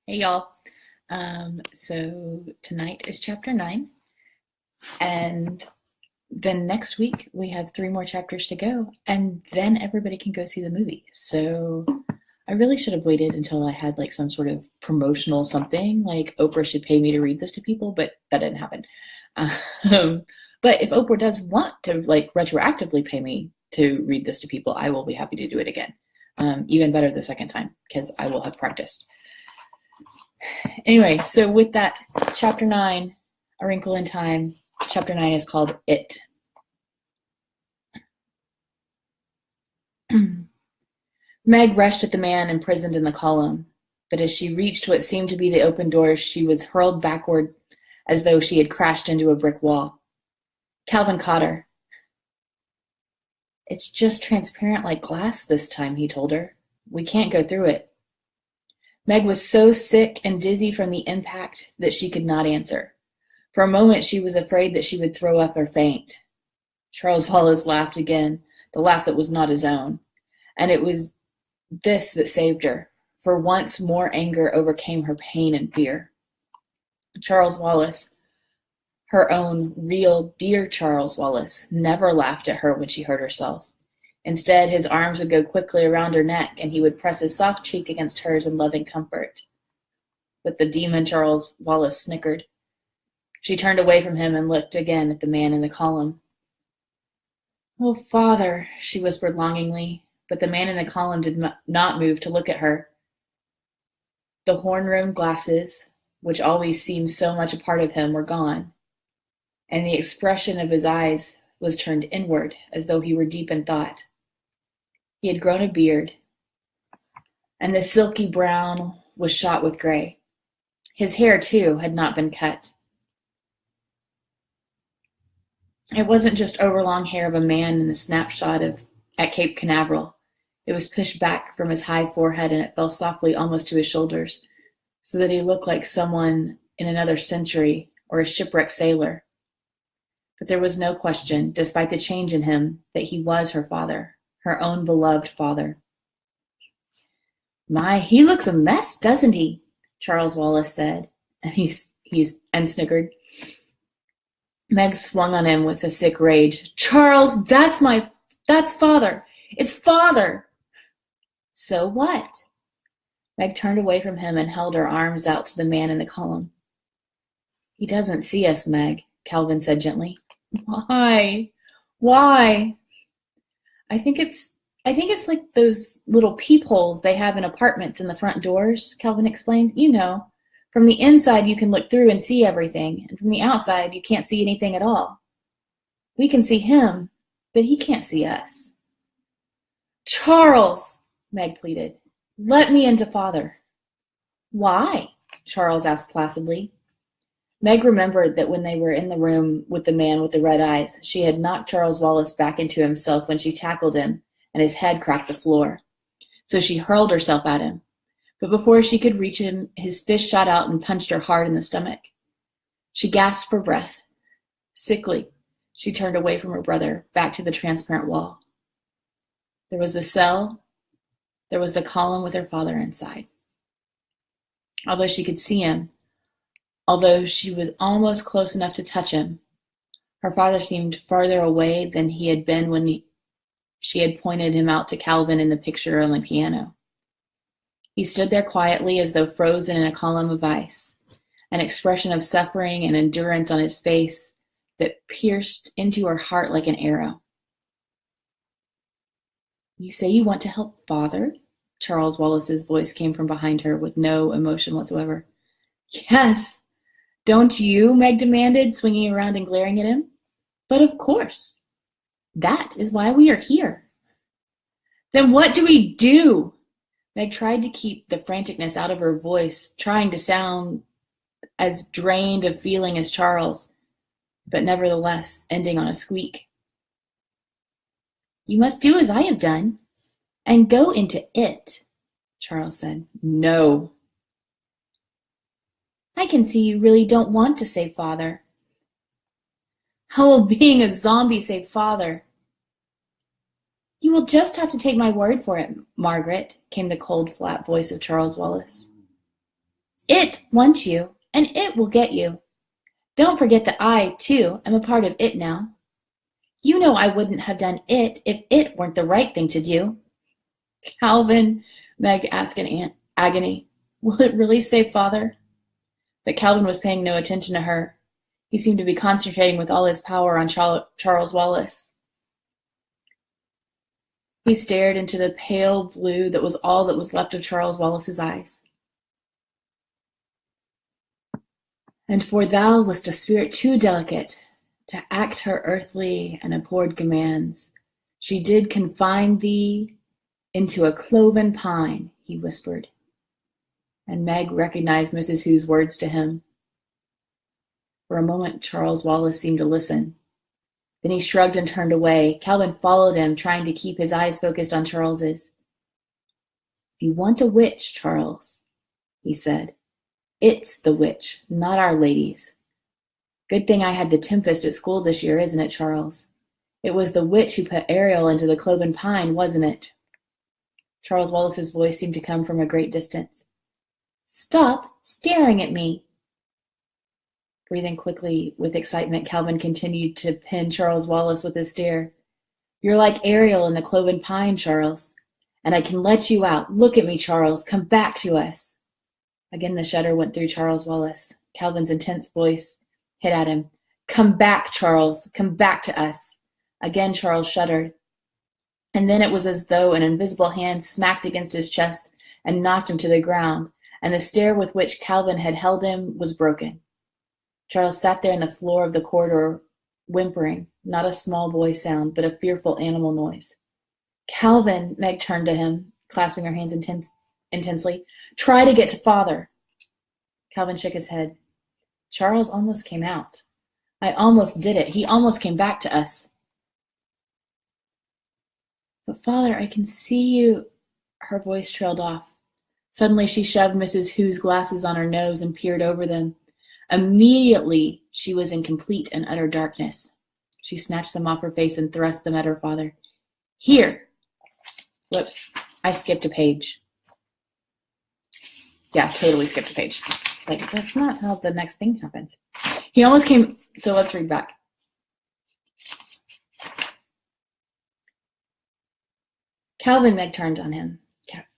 Hey y'all. So tonight is chapter 9, and then next week we have 3 more chapters to go, and then everybody can go see the movie. So I really should have waited until I had like some sort of promotional something, like Oprah should pay me to read this to people, but that didn't happen. Um, but if Oprah does want to like retroactively pay me to read this to people, I will be happy to do it again. Even better the second time because I will have practiced. Anyway, so with that, chapter 9, A Wrinkle in Time, chapter 9 is called It. Meg rushed at the man imprisoned in the column, but as she reached what seemed to be the open door, she was hurled backward as though she had crashed into a brick wall. Calvin caught her. It's just transparent like glass this time, he told her. We can't go through it. Meg was so sick and dizzy from the impact that she could not answer. For a moment she was afraid that she would throw up or faint. Charles Wallace laughed again, the laugh that was not his own. And it was this that saved her. For once more anger overcame her pain and fear. Charles Wallace, her own real dear Charles Wallace, never laughed at her when she hurt herself. Instead, his arms would go quickly around her neck, and he would press his soft cheek against hers in loving comfort. But the demon Charles Wallace snickered. She turned away from him and looked again at the man in the column. "Oh, Father," she whispered longingly, but the man in the column did not move to look at her. The horn-rimmed glasses, which always seemed so much a part of him, were gone, and the expression of his eyes was turned inward, as though he were deep in thought. He had grown a beard, and the silky brown was shot with gray. His hair, too, had not been cut. It wasn't just overlong hair of a man in the snapshot at Cape Canaveral. It was pushed back from his high forehead, and it fell softly almost to his shoulders, so that he looked like someone in another century or a shipwrecked sailor. But there was no question, despite the change in him, that he was her father. Her own beloved father. "My, he looks a mess, doesn't he?" Charles Wallace said, and snickered. Meg swung on him with a sick rage. "Charles, that's father. It's father." "So what?" Meg turned away from him and held her arms out to the man in the column. "He doesn't see us, Meg," Calvin said gently. Why? Why? I think it's like those little peepholes they have in apartments in the front doors," Calvin explained. "You know, from the inside you can look through and see everything, and from the outside you can't see anything at all. We can see him, but he can't see us." "Charles," Meg pleaded, "let me into father." "Why?" Charles asked placidly. Meg remembered that when they were in the room with the man with the red eyes, she had knocked Charles Wallace back into himself when she tackled him, and his head cracked the floor. So she hurled herself at him. But before she could reach him, his fist shot out and punched her hard in the stomach. She gasped for breath. Sickly, she turned away from her brother, back to the transparent wall. There was the cell. There was the column with her father inside. Although she could see him, although she was almost close enough to touch him, her father seemed farther away than he had been when she had pointed him out to Calvin in the picture on the piano. He stood there quietly as though frozen in a column of ice, an expression of suffering and endurance on his face that pierced into her heart like an arrow. "You say you want to help father?" Charles Wallace's voice came from behind her with no emotion whatsoever. "Yes. Don't you?" Meg demanded, swinging around and glaring at him. "But of course. That is why we are here." "Then what do we do?" Meg tried to keep the franticness out of her voice, trying to sound as drained of feeling as Charles, but nevertheless ending on a squeak. "You must do as I have done, and go into it," Charles said. "No." "I can see you really don't want to save father." "How will being a zombie save father?" "You will just have to take my word for it, Margaret," came the cold, flat voice of Charles Wallace. It wants you, and it will get you. Don't forget that I, too, am a part of it now. You know I wouldn't have done it if it weren't the right thing to do. Calvin, Meg asked in agony. Will it really save Father? But Calvin was paying no attention to her. He seemed to be concentrating with all his power on Charles Wallace. He stared into the pale blue that was all that was left of Charles Wallace's eyes. And for thou wast a spirit too delicate to act her earthly and abhorred commands. She did confine thee into a cloven pine, he whispered. And Meg recognized Mrs. Hugh's words to him. For a moment, Charles Wallace seemed to listen. Then he shrugged and turned away. Calvin followed him, trying to keep his eyes focused on Charles's. You want a witch, Charles, he said. It's the witch, not our ladies. Good thing I had the tempest at school this year, isn't it, Charles? It was the witch who put Ariel into the cloven pine, wasn't it? Charles Wallace's voice seemed to come from a great distance. Stop staring at me. Breathing quickly with excitement, Calvin continued to pin Charles Wallace with his stare. You're like Ariel in the cloven pine, Charles. And I can let you out. Look at me, Charles. Come back to us. Again the shudder went through Charles Wallace. Calvin's intense voice hit at him. Come back, Charles. Come back to us. Again Charles shuddered. And then it was as though an invisible hand smacked against his chest and knocked him to the ground, and the stare with which Calvin had held him was broken. Charles sat there on the floor of the corridor, whimpering, not a small boy sound, but a fearful animal noise. Calvin, Meg turned to him, clasping her hands intensely. Try to get to Father. Calvin shook his head. Charles almost came out. I almost did it. He almost came back to us. But Father, I can see you. Her voice trailed off. Suddenly she shoved Mrs. Hugh's glasses on her nose and peered over them. Immediately she was in complete and utter darkness. She snatched them off her face and thrust them at her father. Here. Whoops. I skipped a page. Yeah, totally skipped a page. It's like, that's not how the next thing happens. He almost came. So let's read back. Calvin, Meg turned on him,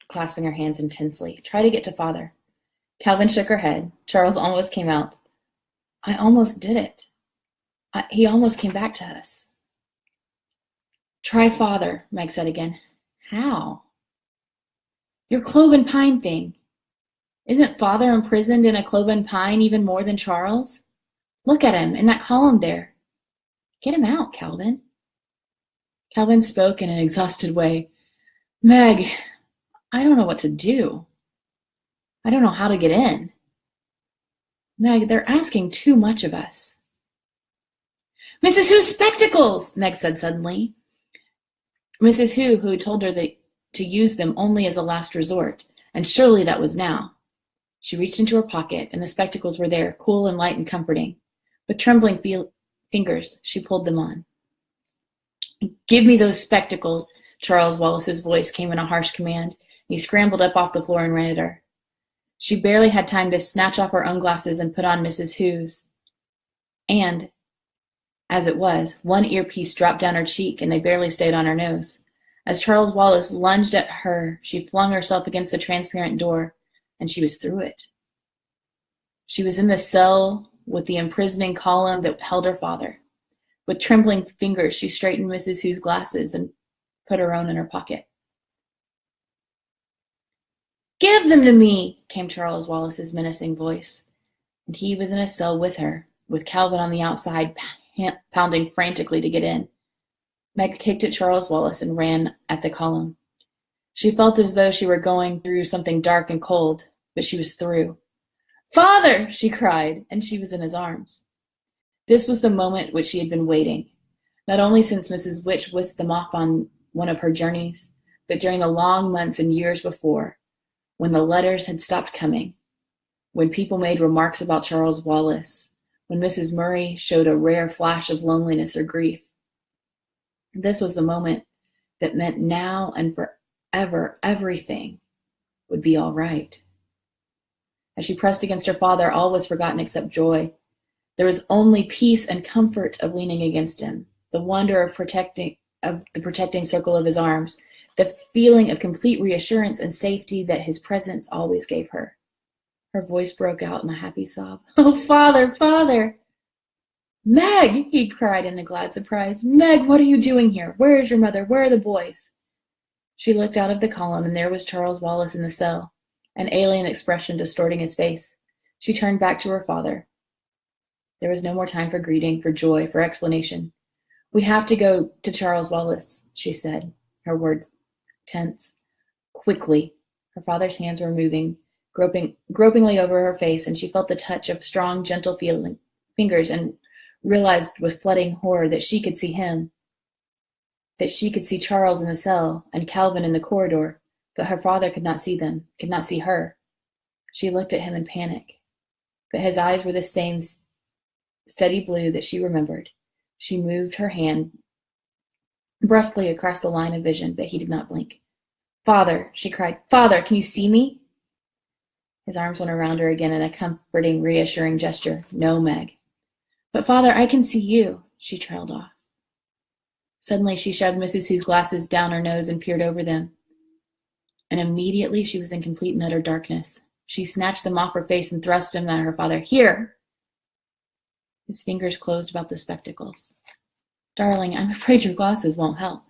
clasping her hands intensely. Try to get to Father. Calvin shook her head. Charles almost came out. I almost did it. He almost came back to us. Try Father, Meg said again. How? Your cloven pine thing. Isn't Father imprisoned in a cloven pine even more than Charles? Look at him in that column there. Get him out, Calvin. Calvin spoke in an exhausted way. Meg, I don't know what to do. I don't know how to get in. Meg, they're asking too much of us. Mrs. Hugh's spectacles, Meg said suddenly. Mrs. Who had told her to use them only as a last resort, and surely that was now. She reached into her pocket, and the spectacles were there, cool and light and comforting. With trembling fingers, she pulled them on. Give me those spectacles, Charles Wallace's voice came in a harsh command. He scrambled up off the floor and ran at her. She barely had time to snatch off her own glasses and put on Mrs. Hugh's. And, as it was, one earpiece dropped down her cheek, and they barely stayed on her nose. As Charles Wallace lunged at her, she flung herself against the transparent door, and she was through it. She was in the cell with the imprisoning column that held her father. With trembling fingers, she straightened Mrs. Hugh's glasses and put her own in her pocket. Give them to me, came Charles Wallace's menacing voice. And he was in a cell with her, with Calvin on the outside, pounding frantically to get in. Meg kicked at Charles Wallace and ran at the column. She felt as though she were going through something dark and cold, but she was through. Father, she cried, and she was in his arms. This was the moment which she had been waiting, not only since Mrs. Witch whisked them off on one of her journeys, but during the long months and years before, when the letters had stopped coming, when people made remarks about Charles Wallace, when Mrs. Murray showed a rare flash of loneliness or grief. This was the moment that meant now and forever everything would be all right. As she pressed against her father, all was forgotten except joy. There was only peace and comfort of leaning against him, the wonder of the protecting circle of his arms, the feeling of complete reassurance and safety that his presence always gave her. Her voice broke out in a happy sob. "Oh, Father, Father!" "Meg!" he cried in a glad surprise. "Meg, what are you doing here? Where is your mother? Where are the boys?" She looked out of the column, and there was Charles Wallace in the cell, an alien expression distorting his face. She turned back to her father. There was no more time for greeting, for joy, for explanation. "We have to go to Charles Wallace," she said, her words tense. "Quickly." Her father's hands were moving, gropingly over her face, and she felt the touch of strong, gentle fingers and realized with flooding horror that she could see him, that she could see Charles in the cell and Calvin in the corridor, but her father could not see them, could not see her. She looked at him in panic, but his eyes were the same steady blue that she remembered. She moved her hand brusquely across the line of vision, but he did not blink. "Father," she cried. "Father, can you see me?" His arms went around her again in a comforting, reassuring gesture. "No, Meg." "But Father, I can see you," she trailed off. Suddenly she shoved Mrs. Hugh's glasses down her nose and peered over them. And immediately she was in complete and utter darkness. She snatched them off her face and thrust them at her father. "Here!" His fingers closed about the spectacles. "Darling, I'm afraid your glasses won't help."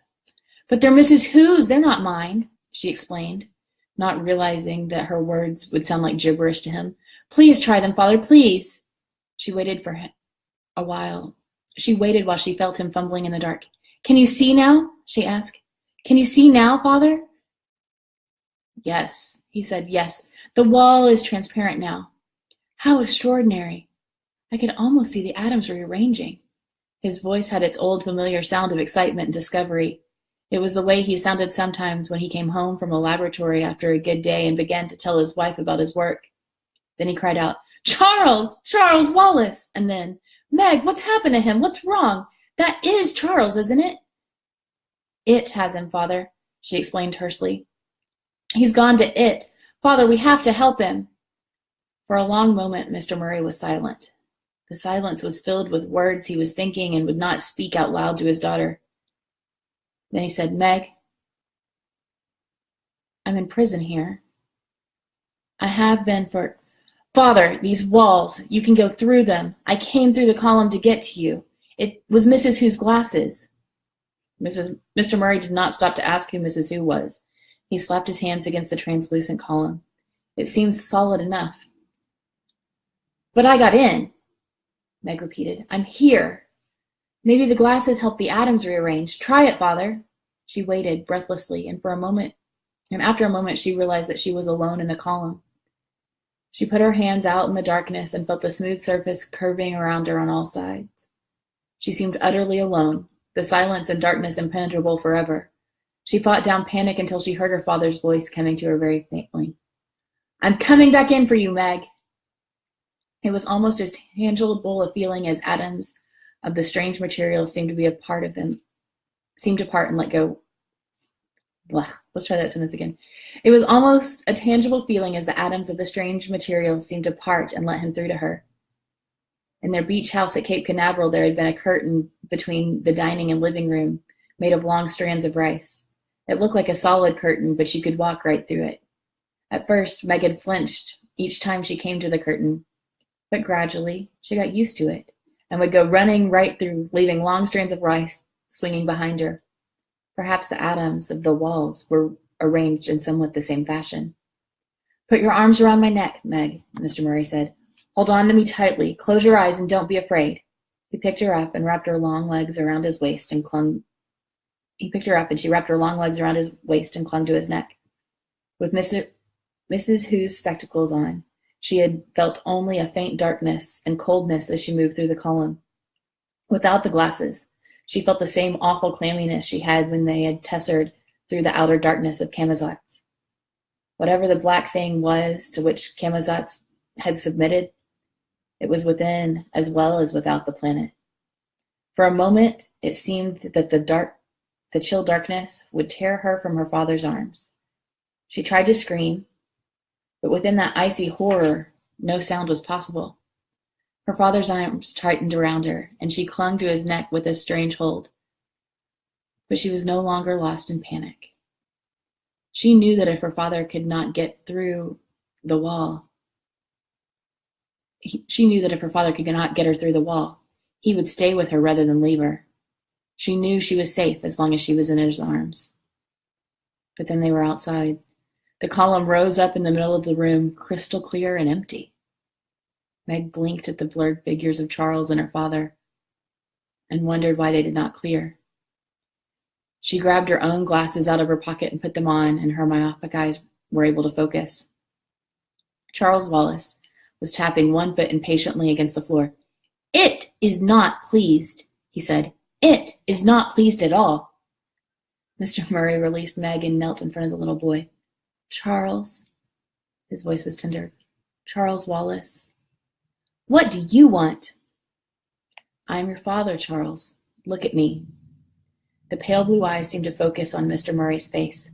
"But they're Mrs. Hugh's, they're not mine," she explained, not realizing that her words would sound like gibberish to him. "Please try them, Father, please." She waited for him a while. She waited while she felt him fumbling in the dark. "Can you see now?" she asked. "Can you see now, Father?" "Yes," he said, "yes. The wall is transparent now." "How extraordinary. I could almost see the atoms rearranging." His voice had its old familiar sound of excitement and discovery. It was the way he sounded sometimes when he came home from a laboratory after a good day and began to tell his wife about his work. Then he cried out, "Charles! Charles Wallace!" And then, "Meg, what's happened to him? What's wrong? That is Charles, isn't it?" "It has him, Father," she explained tersely. "He's gone to it. Father, we have to help him." For a long moment, Mr. Murray was silent. The silence was filled with words he was thinking and would not speak out loud to his daughter. Then he said, "Meg, I'm in prison here. I have been for—" "Father, these walls, you can go through them. I came through the column to get to you. It was Mrs. Hugh's glasses." Mr. Murray did not stop to ask who Mrs. Hu was. He slapped his hands against the translucent column. "It seems solid enough." "But I got in," Meg repeated. "I'm here. Maybe the glasses help the atoms rearrange. Try it, Father." She waited breathlessly, and after a moment she realized that she was alone in the column. She put her hands out in the darkness and felt the smooth surface curving around her on all sides. She seemed utterly alone, the silence and darkness impenetrable forever. She fought down panic until she heard her father's voice coming to her very faintly. "I'm coming back in for you, Meg." It was almost as tangible a feeling as atoms of the strange material seemed to be a part of him, seemed to part and let go. Blah. Let's try that sentence again. It was almost a tangible feeling as the atoms of the strange material seemed to part and let him through to her. In their beach house at Cape Canaveral, there had been a curtain between the dining and living room made of long strands of rice. It looked like a solid curtain, but you could walk right through it. At first, Meg had flinched each time she came to the curtain, but gradually she got used to it and would go running right through, leaving long strands of rice swinging behind her. Perhaps the atoms of the walls were arranged in somewhat the same fashion. "Put your arms around my neck, Meg," Mr. Murray said. "Hold on to me tightly. Close your eyes and don't be afraid." He picked her up and wrapped her long legs around his waist and clung. He picked her up and she wrapped her long legs around his waist and clung to his neck. With Mrs. Hugh's spectacles on, she had felt only a faint darkness and coldness as she moved through the column. Without the glasses, she felt the same awful clamminess she had when they had tessered through the outer darkness of Camazotz. Whatever the black thing was to which Camazotz had submitted, it was within as well as without the planet. For a moment, it seemed that the chill darkness would tear her from her father's arms. She tried to scream, but within that icy horror No sound was possible. Her father's arms tightened around her, and she clung to his neck with a strange hold. But she was no longer lost in panic. She knew that if her father could not get through the wall, she knew that if her father could not get her through the wall, he would stay with her rather than leave her. She knew she was safe as long as she was in his arms. But then they were outside. The column rose up in the middle of the room, crystal clear and empty. Meg blinked at the blurred figures of Charles and her father and wondered why they did not clear. She grabbed her own glasses out of her pocket and put them on, and her myopic eyes were able to focus. Charles Wallace was tapping one foot impatiently against the floor. "It is not pleased," he said. "It is not pleased at all." Mr. Murray released Meg and knelt in front of the little boy. "Charles," his voice was tender. "Charles Wallace." "What do you want?" "I am your father, Charles. Look at me." The pale blue eyes seemed to focus on Mr. Murray's face.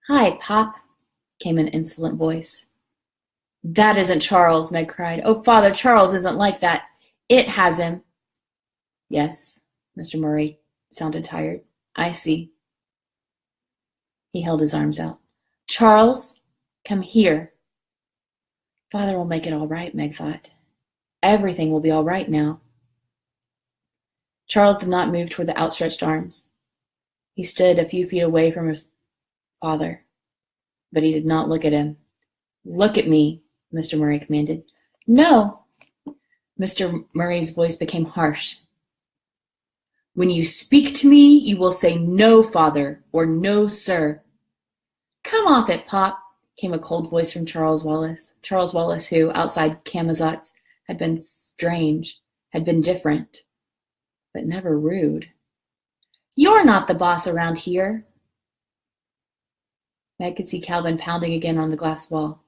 "Hi, Pop," came an insolent voice. "That isn't Charles," Meg cried. "Oh, Father, Charles isn't like that. It has him." "Yes," Mr. Murray sounded tired. "I see." He held his arms out. "Charles, come here." Father will make it all right, Meg thought. Everything will be all right now. Charles did not move toward the outstretched arms. He stood a few feet away from his father, but he did not look at him. "Look at me," Mr. Murray commanded. "No." Mr. Murray's voice became harsh. "When you speak to me, you will say no, Father, or no, sir." "Come off it, Pop," came a cold voice from Charles Wallace. Charles Wallace, who, outside Camazot's, had been strange, had been different, but never rude. "You're not the boss around here." Meg could see Calvin pounding again on the glass wall.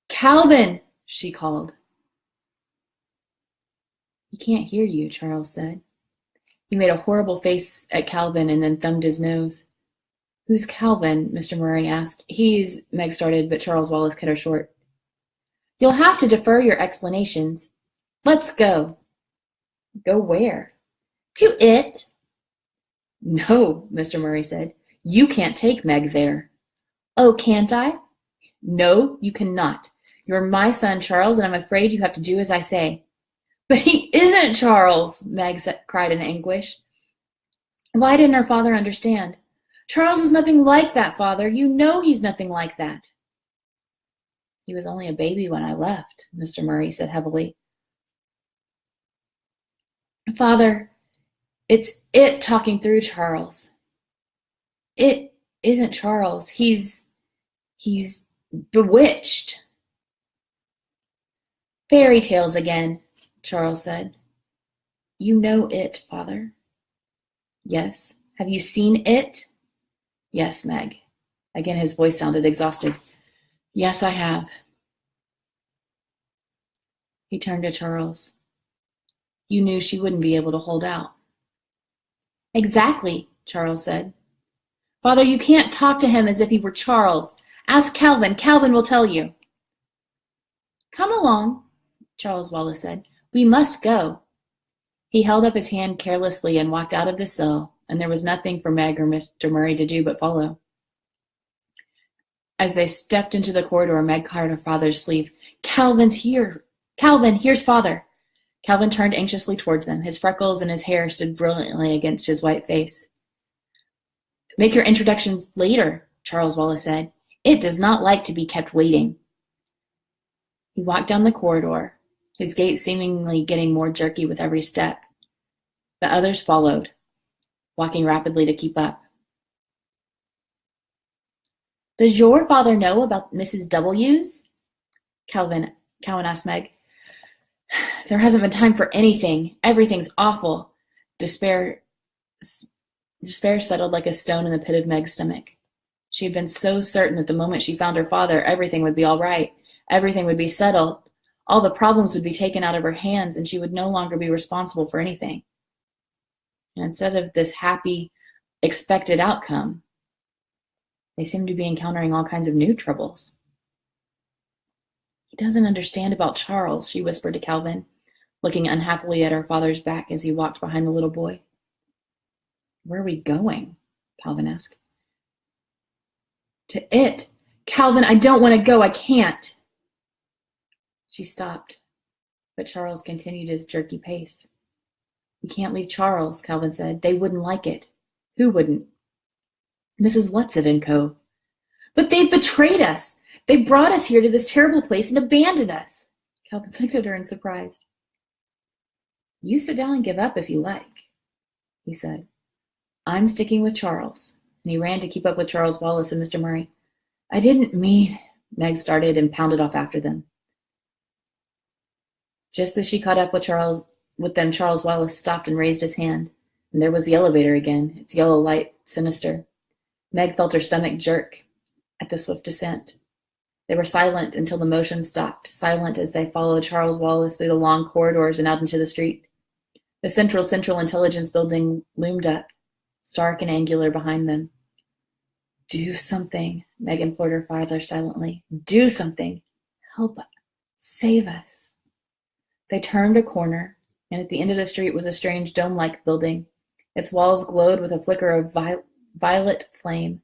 "Calvin!" she called. "He can't hear you," Charles said. He made a horrible face at Calvin and then thumbed his nose. "Who's Calvin?" Mr. Murray asked. Meg started, but Charles Wallace cut her short. "You'll have to defer your explanations. Let's go." "Go where?" "To it." "No," Mr. Murray said. "You can't take Meg there." "Oh, can't I?" "No, you cannot. You're my son, Charles, and I'm afraid you have to do as I say." "But he isn't Charles," Meg cried in anguish. Why didn't her father understand? "Charles is nothing like that, Father. You know he's nothing like that." "He was only a baby when I left," Mr. Murray said heavily. "Father, it's it talking through Charles." "It isn't Charles. He's bewitched." "Fairy tales again," Charles said. "You know it, Father." "Yes." "Have you seen it?" "Yes, Meg." Again his voice sounded exhausted. "Yes, I have." He turned to Charles. "You knew she wouldn't be able to hold out." "Exactly," Charles said. "Father, you can't talk to him as if he were Charles. Ask Calvin. Calvin will tell you." "Come along," Charles Wallace said. "We must go." He held up his hand carelessly and walked out of the cell, and there was nothing for Meg or Mr. Murray to do but follow. As they stepped into the corridor, Meg caught her father's sleeve. "Calvin's here. Calvin, here's Father." Calvin turned anxiously towards them. His freckles and his hair stood brilliantly against his white face. "Make your introductions later," Charles Wallace said. "It does not like to be kept waiting." He walked down the corridor, his gait seemingly getting more jerky with every step. The others followed, walking rapidly to keep up. "Does your father know about Mrs. W's?" Cowan asked Meg. "There hasn't been time for anything. Everything's awful." Despair settled like a stone in the pit of Meg's stomach. She had been so certain that the moment she found her father, everything would be all right. Everything would be settled. All the problems would be taken out of her hands, and she would no longer be responsible for anything. And instead of this happy, expected outcome, They seem to be encountering all kinds of new troubles. He doesn't understand about Charles, she whispered to Calvin, looking unhappily at her father's back as he walked behind the little boy. Where are we going? Calvin asked. To it. Calvin, I don't want to go. I can't. She stopped, but Charles continued his jerky pace. We can't leave Charles, Calvin said. They wouldn't like it. Who wouldn't? Mrs. Whatsit and co. But they've betrayed us. They brought us here to this terrible place and abandoned us. Calvin looked at her in surprise. You sit down and give up if you like, he said. I'm sticking with Charles. And he ran to keep up with Charles Wallace and Mr. Murray. I didn't mean, Meg started and pounded off after them. Just as she caught up with them, Charles Wallace stopped and raised his hand, and there was the elevator again, its yellow light sinister. Meg felt her stomach jerk at the swift descent. They were silent until the motion stopped, silent as they followed Charles Wallace through the long corridors and out into the street. The Central Intelligence Building loomed up, stark and angular behind them. Do something, Meg implored her father silently. Do something. Help us. Save us. They turned a corner, and at the end of the street was a strange dome-like building. Its walls glowed with a flicker of violet flame.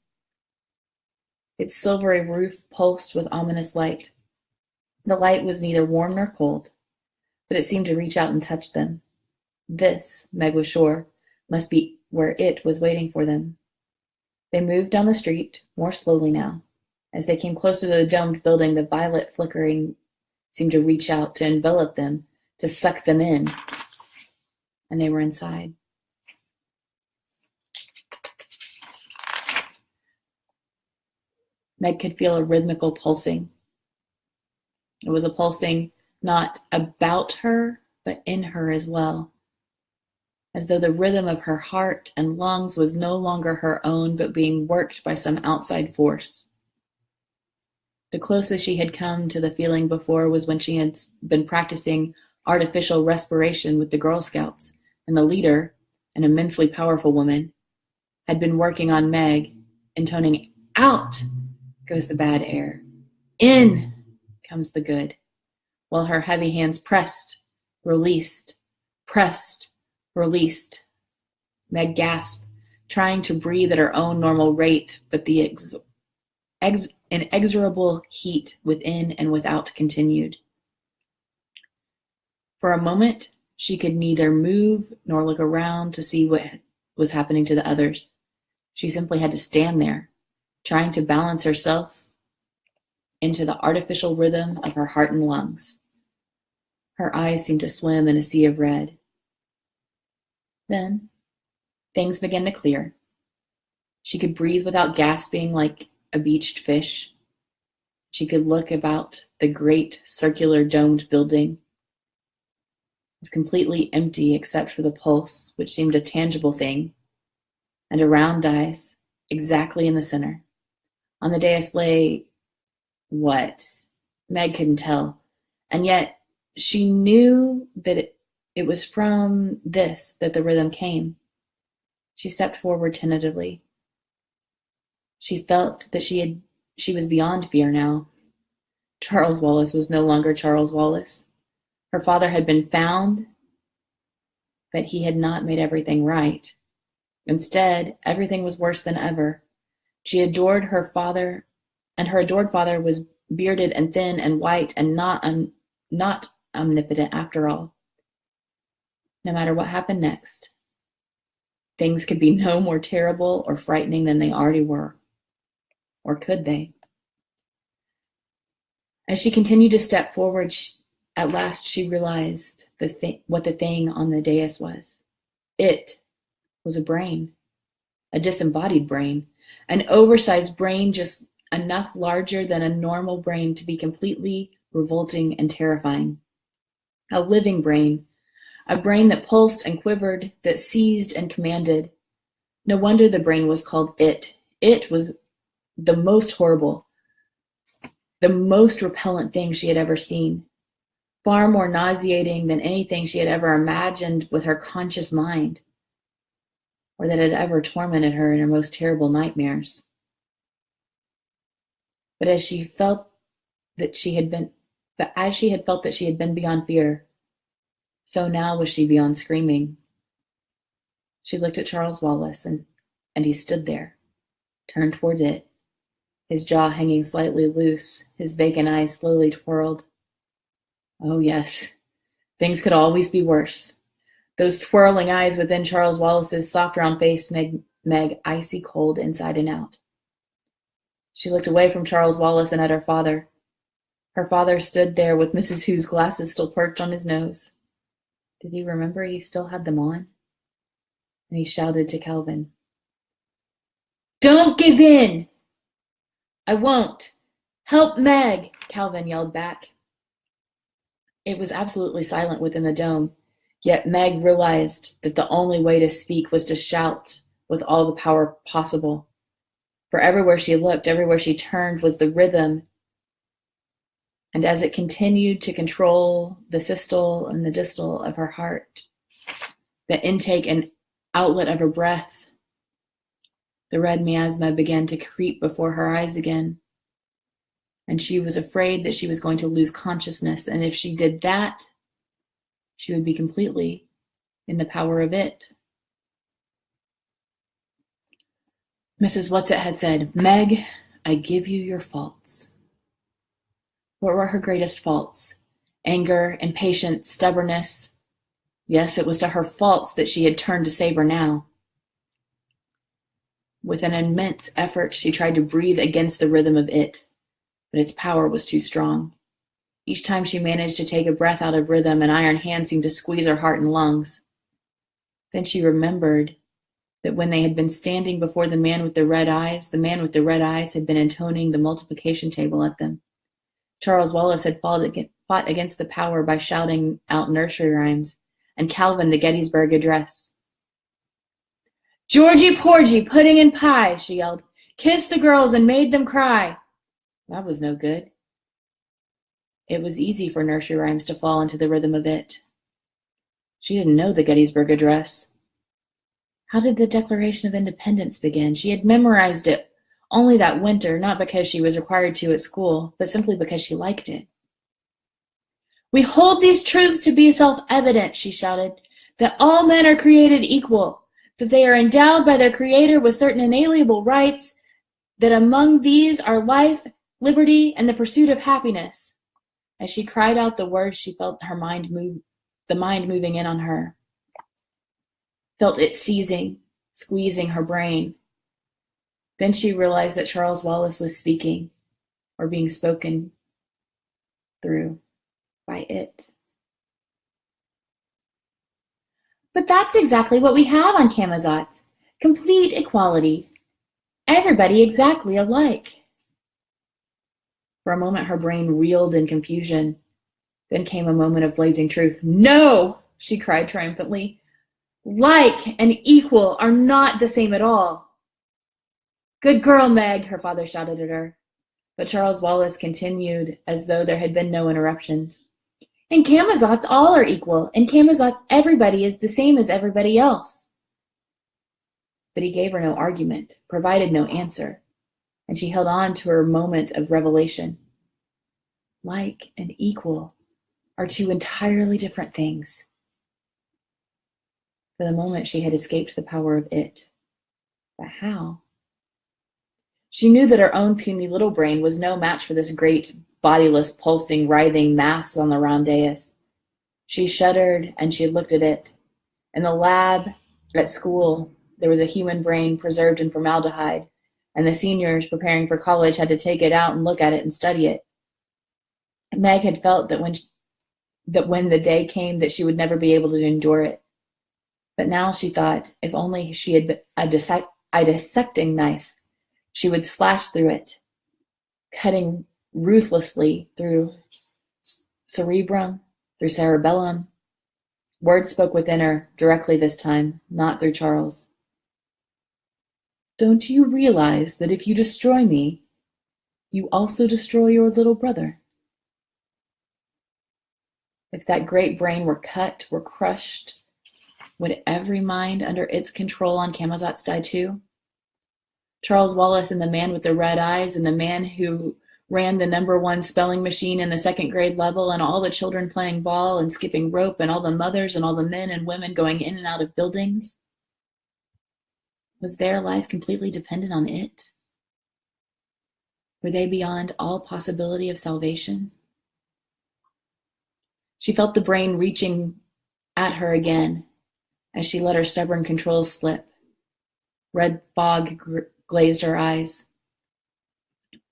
Its silvery roof pulsed with ominous light. The light was neither warm nor cold, but it seemed to reach out and touch them. This, Meg was sure, must be where it was waiting for them. They moved down the street, more slowly now. As they came closer to the domed building, the violet flickering seemed to reach out, to envelop them, to suck them in. And they were inside. Meg could feel a rhythmical pulsing. It was a pulsing not about her, but in her as well. As though the rhythm of her heart and lungs was no longer her own, but being worked by some outside force. The closest she had come to the feeling before was when she had been practicing artificial respiration with the Girl Scouts, and the leader, an immensely powerful woman, had been working on Meg, intoning, out goes the bad air, in comes the good, while her heavy hands pressed, released, pressed, released. Meg gasped, trying to breathe at her own normal rate, but the inexorable heat within and without continued. For a moment, she could neither move nor look around to see what was happening to the others. She simply had to stand there, trying to balance herself into the artificial rhythm of her heart and lungs. Her eyes seemed to swim in a sea of red. Then, things began to clear. She could breathe without gasping like a beached fish. She could look about the great circular domed building. It was completely empty except for the pulse, which seemed a tangible thing, and a round dais exactly in the center. On the dais lay what? Meg couldn't tell, and yet she knew that it was from this that the rhythm came. She stepped forward tentatively. She felt that she was beyond fear now. Charles Wallace was no longer Charles Wallace. Her father had been found, but he had not made everything right. Instead, everything was worse than ever. She adored her father, and her adored father was bearded and thin and white and not omnipotent after all. No matter what happened next, things could be no more terrible or frightening than they already were. Or could they? As she continued to step forward, at last she realized what the thing on the dais was. It was a brain, a disembodied brain, an oversized brain just enough larger than a normal brain to be completely revolting and terrifying. A living brain, a brain that pulsed and quivered, that seized and commanded. No wonder the brain was called It. It was the most horrible, the most repellent thing she had ever seen, far more nauseating than anything she had ever imagined with her conscious mind, or that had ever tormented her in her most terrible nightmares. But as she had felt that she had been beyond fear, so now was she beyond screaming. She looked at Charles Wallace, and he stood there, turned toward it, his jaw hanging slightly loose, his vacant eyes slowly twirled. Oh yes, things could always be worse. Those twirling eyes within Charles Wallace's soft round face made Meg icy cold inside and out. She looked away from Charles Wallace and at her father. Her father stood there with Mrs. Hugh's glasses still perched on his nose. Did he remember he still had them on? And he shouted to Calvin, "Don't give in!" "I won't. Help Meg!" Calvin yelled back. It was absolutely silent within the dome, yet Meg realized that the only way to speak was to shout with all the power possible. For everywhere she looked, everywhere she turned was the rhythm, and as it continued to control the systole and the distole of her heart, the intake and outlet of her breath, the red miasma began to creep before her eyes again, and she was afraid that she was going to lose consciousness, and if she did that, she would be completely in the power of it. Mrs. Whatsit had said, "Meg, I give you your faults." What were her greatest faults? Anger, impatience, stubbornness. Yes, it was to her faults that she had turned to save her now. With an immense effort, she tried to breathe against the rhythm of it, but its power was too strong. Each time she managed to take a breath out of rhythm, an iron hand seemed to squeeze her heart and lungs. Then she remembered that when they had been standing before the man with the red eyes had been intoning the multiplication table at them. Charles Wallace had fought against the power by shouting out nursery rhymes, and Calvin the Gettysburg Address. "Georgie Porgy, pudding and pie," she yelled. "Kissed the girls and made them cry." That was no good. It was easy for nursery rhymes to fall into the rhythm of it. She didn't know the Gettysburg Address. How did the Declaration of Independence begin? She had memorized it only that winter, not because she was required to at school, but simply because she liked it. "We hold these truths to be self-evident," she shouted, "that all men are created equal, that they are endowed by their Creator with certain inalienable rights, that among these are life, liberty, and the pursuit of happiness." As she cried out the words, she felt the mind moving in on her, felt it seizing, squeezing her brain. Then she realized that Charles Wallace was speaking, or being spoken through by it. But that's exactly what we have on Camazotz. Complete equality. Everybody exactly alike. For a moment, her brain reeled in confusion. Then came a moment of blazing truth. "No!" she cried triumphantly. "Like and equal are not the same at all." "Good girl, Meg," her father shouted at her. But Charles Wallace continued as though there had been no interruptions. "In Camazotz, all are equal. In Camazotz, everybody is the same as everybody else." But he gave her no argument, provided no answer, and she held on to her moment of revelation. Like and equal are two entirely different things. For the moment, she had escaped the power of it. But how? She knew that her own puny little brain was no match for this great, bodiless, pulsing, writhing mass on the round dais. She shuddered, and she looked at it. In the lab at school, there was a human brain preserved in formaldehyde, and the seniors preparing for college had to take it out and look at it and study it. Meg had felt that when the day came that she would never be able to endure it. But now she thought, if only she had a dissecting knife, she would slash through it, cutting ruthlessly through cerebrum, through cerebellum. Words spoke within her, directly this time, not through Charles. "Don't you realize that if you destroy me, you also destroy your little brother?" If that great brain were cut, were crushed, would every mind under its control on Camazotz die too? Charles Wallace and the man with the red eyes and the man who ran the #1 spelling machine in the 2nd grade level, and all the children playing ball and skipping rope, and all the mothers and all the men and women going in and out of buildings? Was their life completely dependent on it? Were they beyond all possibility of salvation? She felt the brain reaching at her again as she let her stubborn controls slip. Red fog glazed her eyes.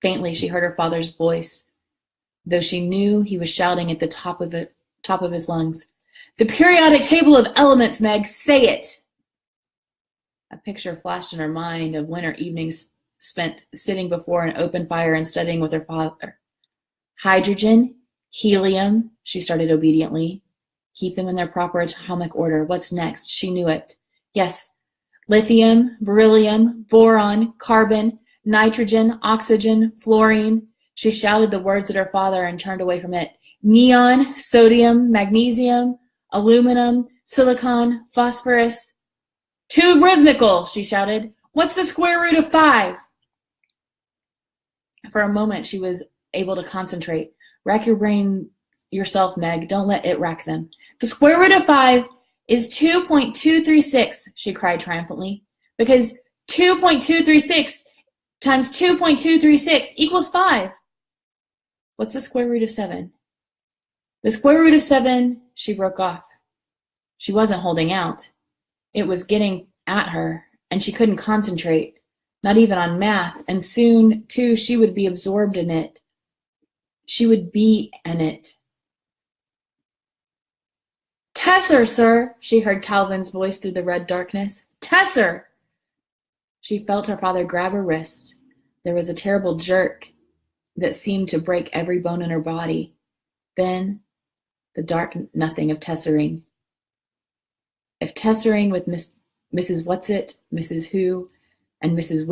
Faintly, she heard her father's voice, though she knew he was shouting at the top of his lungs. "The periodic table of elements, Meg, say it!" A picture flashed in her mind of winter evenings spent sitting before an open fire and studying with her father. "Hydrogen, helium," she started obediently. "Keep them in their proper atomic order. What's next?" She knew it. Yes, lithium, beryllium, boron, carbon, nitrogen, oxygen, fluorine. She shouted the words at her father and turned away from it. Neon, sodium, magnesium, aluminum, silicon, phosphorus. "Too rhythmical," she shouted. "What's the square root of 5? For a moment, she was able to concentrate. Rack your brain yourself, Meg. Don't let it rack them. "The square root of 5 is 2.236, she cried triumphantly, "because 2.236 times 2.236 equals 5. "What's the square root of 7? "The square root of 7, she broke off. She wasn't holding out. It was getting at her, and she couldn't concentrate, not even on math, and soon, too, she would be absorbed in it. She would be in it. "Tesser, sir," she heard Calvin's voice through the red darkness. "Tesser!" She felt her father grab her wrist. There was a terrible jerk that seemed to break every bone in her body. Then, the dark nothing of Tessering. If Tessering with Mrs. Whatsit, Mrs. Who, and Mrs.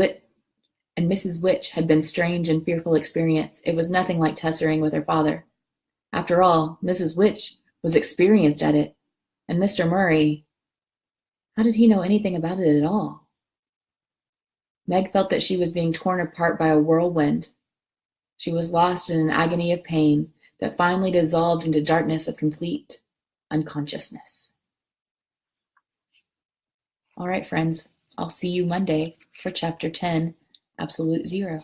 Witch had been strange and fearful experience, it was nothing like Tessering with her father. After all, Mrs. Witch was experienced at it, and Mr. Murray, how did he know anything about it at all? Meg felt that she was being torn apart by a whirlwind. She was lost in an agony of pain that finally dissolved into darkness of complete unconsciousness. All right, friends, I'll see you Monday for Chapter 10, Absolute Zero.